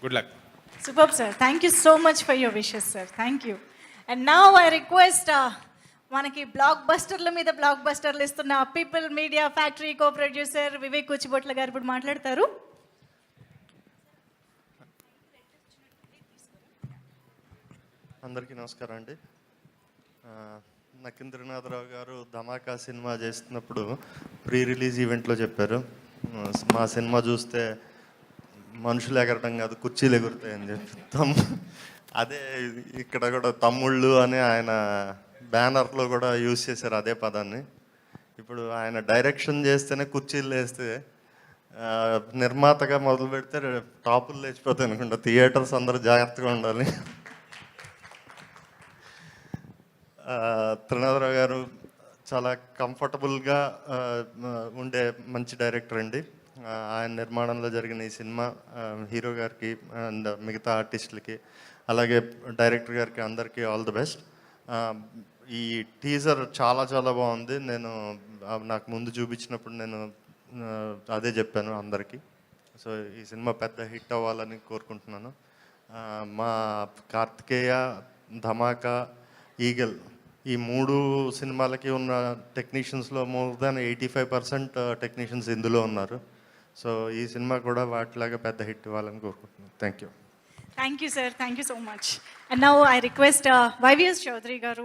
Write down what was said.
Good luck. Superb, sir. Thank you so much for your wishes, sir. Thank you. And now I request మనకి బ్లాక్ బస్టర్ల మీద బ్లాక్ బస్టర్లు ఇస్తున్న people media factory co producer Vivek Kuchibotla garu ఇప్పుడు మాట్లాడతారు. అందరికీ నమస్కారం అండి. నకేంద్రనాథరావు గారు ధమాకా సినిమా చేస్తున్నప్పుడు ప్రీ రిలీజ్ ఈవెంట్లో చెప్పారు, మా సినిమా చూస్తే మనుషులు ఎగరటం కాదు కుర్చీలు ఎగురుతాయని చెప్పి. అదే ఇక్కడ కూడా తమ్ముళ్ళు అని ఆయన బ్యానర్లో కూడా యూజ్ చేశారు అదే పదాన్ని. ఇప్పుడు ఆయన డైరెక్షన్ చేస్తేనే కుర్చీలు వేస్తే నిర్మాతగా మొదలు పెడితే టాపులు లేచిపోతాయి అనుకుంటా. థియేటర్స్ అందరూ జాగ్రత్తగా ఉండాలి. త్రినాథరావు గారు చాలా కంఫర్టబుల్గా ఉండే మంచి డైరెక్టర్ అండి. ఆయన నిర్మాణంలో జరిగిన ఈ సినిమా హీరో గారికి అండ్ మిగతా ఆర్టిస్టులకి అలాగే డైరెక్టర్ గారికి అందరికీ ఆల్ ది బెస్ట్. ఈ టీజర్ చాలా చాలా బాగుంది. నేను నాకు ముందు చూపించినప్పుడు నేను అదే చెప్పాను అందరికీ. సో ఈ సినిమా పెద్ద హిట్ అవ్వాలని కోరుకుంటున్నాను. మా కార్తికేయ, ధమాకా, ఈగల్ ఈ 3 సినిమాలకి ఉన్న టెక్నీషియన్స్లో మోర్ దాన్ 85% టెక్నీషియన్స్ ఇందులో ఉన్నారు. సో ఈ సినిమా కూడా వాటిలాగా పెద్ద హిట్ ఇవ్వాలని కోరుకుంటున్నాను. Thank you. Thank you, sir. Thank you so much. And now I request YVS Chaudhary garu